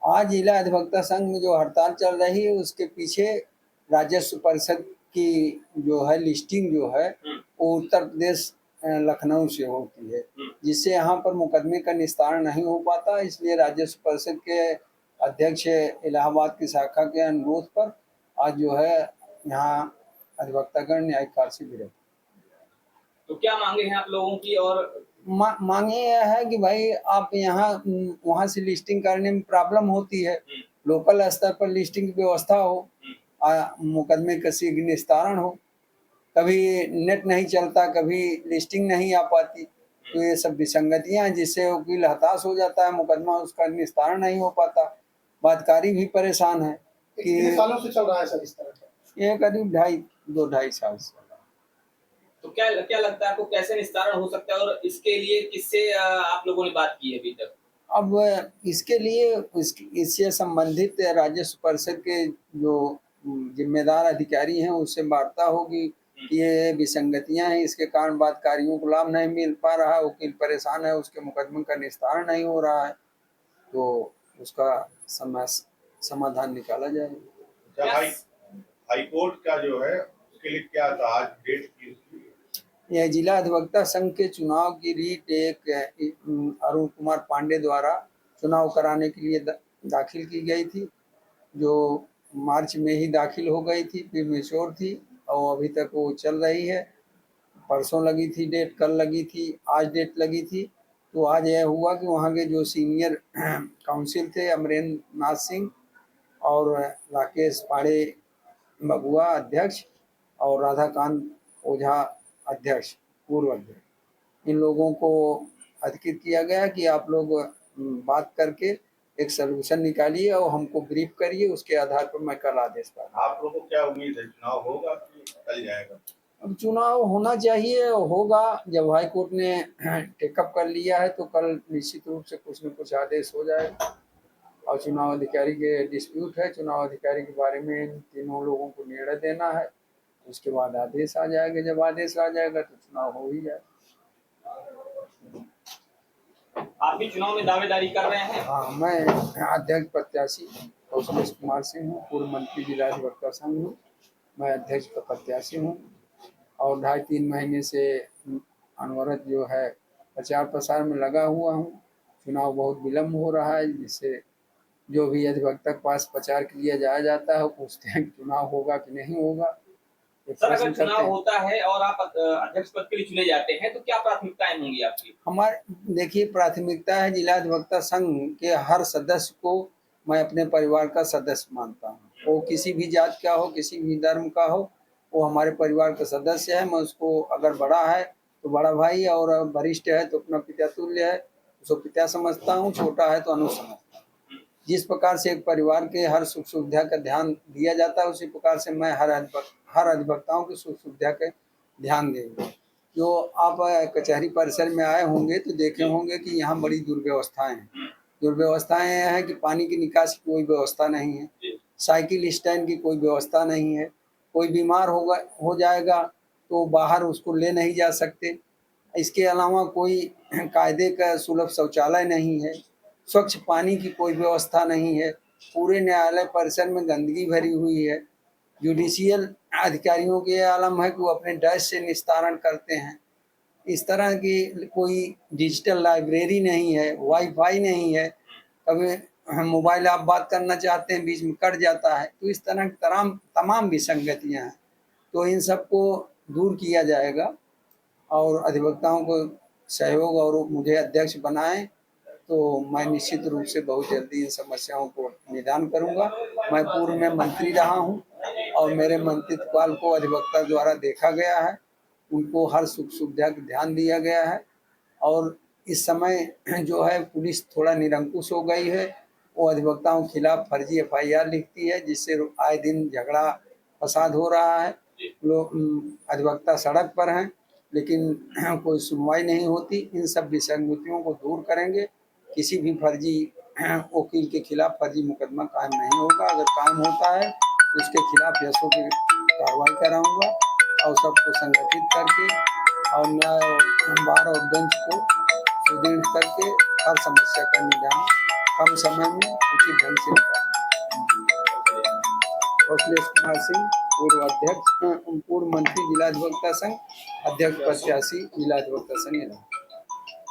आज जिला अधिवक्ता संघ में जो हड़ताल चल रही है उसके पीछे राजस्व परिषद की जो है लिस्टिंग जो है वो उत्तर प्रदेश लखनऊ से होती है, जिससे यहाँ पर मुकदमे का निस्तारण नहीं हो पाता। इसलिए राजस्व परिषद के अध्यक्ष इलाहाबाद की शाखा के अनुरोध पर आज जो है यहाँ अधिवक्तागण न्यायिक कार्य से विरत। तो क्या मांगे हैं आप लोगों की? और मांगे यह है कि भाई आप यहाँ वहाँ से लिस्टिंग करने में प्रॉब्लम होती है, लोकल स्तर पर लिस्टिंग की व्यवस्था हो, मुकदमे का शीघ्र निस्तारण हो। कभी नेट नहीं चलता, कभी लिस्टिंग नहीं आ पाती, तो ये सब विसंगतियाँ हैं जिससे वकील हताश हो जाता है, मुकदमा उसका निस्तारण नहीं हो पाता। बातकारी भी परेशान है कि कितने सालों से चल रहा है सर इस तरह का? ये करीब 2-2.5 साल से। तो क्या लगता है आपको, कैसे निस्तारण हो सकता है और इसके लिए किससे आप लोगों ने बात की है अभी तक? अब इसके लिए इससे संबंधित राजस्व परिषद के जो जिम्मेदार अधिकारी हैं उससे वार्ता होगी कि ये विसंगतियां हैं, इसके कारण बातकारियों को लाभ नहीं मिल पा रहा है, वकील परेशान है, उसके मुकदमे का निस्तारण नहीं हो रहा है, तो उसका समाधान निकाला जाएगा। हाई कोर्ट का जो है उसके लिए क्या था आज डेट की? यह जिला अधिवक्ता संघ के चुनाव की रीट एक अरुण कुमार पांडे द्वारा चुनाव कराने के लिए दाखिल की गई थी, जो मार्च में ही दाखिल हो गई थी, फिर मैच्योर थी और अभी तक वो चल रही है। परसों लगी थी डेट, कल लगी थी, आज डेट लगी थी। तो आज यह हुआ कि वहाँ के जो सीनियर काउंसिल थे अमरेंद्र नाथ सिंह और राकेश पाड़े बबुआ अध्यक्ष और राधाकांत ओझा अध्यक्ष पूर्व अध्यक्ष, इन लोगों को अधिकृत किया गया कि आप लोग बात करके एक सोल्यूशन निकालिए और हमको ब्रीफ करिए, उसके आधार पर मैं कल आदेश पाऊंगा। आप लोगों को क्या उम्मीद है, चुनाव होगा कि टल जाएगा? अब चुनाव होना चाहिए, होगा। जब हाई कोर्ट ने टेकअप कर लिया है तो कल निश्चित रूप से कुछ न कुछ आदेश हो जाएगा। और चुनाव अधिकारी के डिस्प्यूट है, चुनाव अधिकारी के बारे में तीनों लोगों को निर्णय देना है, उसके बाद आदेश आ जाएगा। जब आदेश आ जाएगा तो चुनाव हो ही जाएगा। आप भी चुनाव में दावेदारी कर रहे हैं? हाँ, मैं अध्यक्ष प्रत्याशी कौशलेश कुमार सिंह हूँ, पूर्व मंत्री जिला अधिवक्ता संघ हूँ। मैं अध्यक्ष का प्रत्याशी हूँ और 2.5-3 महीने से अनवरत जो है प्रचार प्रसार में लगा हुआ हूँ। चुनाव बहुत विलम्ब हो रहा है, जिससे जो भी अधिवक्ता के पास प्रचार के लिए जाया जाता है पूछते हैं कि चुनाव होगा कि नहीं होगा। सर, अगर चुनाव होता है और आप अध्यक्ष पद के लिए चुने जाते हैं तो क्या प्राथमिकताएं होंगी आपकी? हमारे देखिए, प्राथमिकता है जिला अधिवक्ता संघ के हर सदस्य को मैं अपने परिवार का सदस्य मानता हूँ। वो किसी भी जात का हो, किसी भी धर्म का हो, वो हमारे परिवार का सदस्य है। मैं उसको, अगर बड़ा है तो बड़ा भाई और वरिष्ठ है तो अपना पिता तुल्य है, उसको पिता समझता हूँ, छोटा है तो अनु समझता हूँ। जिस प्रकार से एक परिवार के हर सुख सुविधा का ध्यान दिया जाता है, उसी प्रकार से मैं हर अधिवक्ताओं की सुख सुविधा का ध्यान देंगे। जो आप कचहरी परिसर में आए होंगे तो देखे होंगे कि यहाँ बड़ी दुर्व्यवस्थाएं हैं। दुर्व्यवस्थाएं हैं कि पानी की निकासी की कोई व्यवस्था नहीं है, साइकिल स्टैंड की कोई व्यवस्था नहीं है, कोई बीमार हो जाएगा तो बाहर उसको ले नहीं जा सकते। इसके अलावा कोई कायदे का सुलभ शौचालय नहीं है, स्वच्छ पानी की कोई व्यवस्था नहीं है, पूरे न्यायालय परिसर में गंदगी भरी हुई है। जुडिशियल अधिकारियों के आलम है कि वो अपने डैश से निस्तारण करते हैं। इस तरह की कोई डिजिटल लाइब्रेरी नहीं है, वाईफाई नहीं है, कभी मोबाइल आप बात करना चाहते हैं बीच में कट जाता है। तो इस तरह तमाम विसंगतियां हैं, तो इन सबको दूर किया जाएगा और अधिवक्ताओं को सहयोग और मुझे अध्यक्ष बनाएं तो मैं निश्चित रूप से बहुत जल्दी इन समस्याओं को निदान करूंगा। मैं पूर्व में मंत्री रहा हूं और मेरे मंत्रित्व काल को अधिवक्ता द्वारा देखा गया है, उनको हर सुख सुविधा का ध्यान दिया गया है। और इस समय जो है पुलिस थोड़ा निरंकुश हो गई है, वो अधिवक्ताओं के खिलाफ फर्जी FIR लिखती है, जिससे आए दिन झगड़ा फसाद हो रहा है। लोग अधिवक्ता सड़क पर हैं लेकिन कोई सुनवाई नहीं होती। इन सब विसंगतियों को दूर करेंगे। किसी भी फर्जी वकील के खिलाफ फर्जी मुकदमा कायम नहीं होगा। अगर कायम होता है तो उसके खिलाफ यशों की कार्रवाई कराऊंगा और सबको संगठित करके और न्याय बार और बेंच को सुदृढ़ करके हर समस्या का निदान कम समय में उचित ढंग से निकालें। अखिलेश कुमार सिंह, पूर्व मंत्री जिला अधिवक्ता संघ, अध्यक्ष प्रत्याशी जिला अधिवक्ता संघ।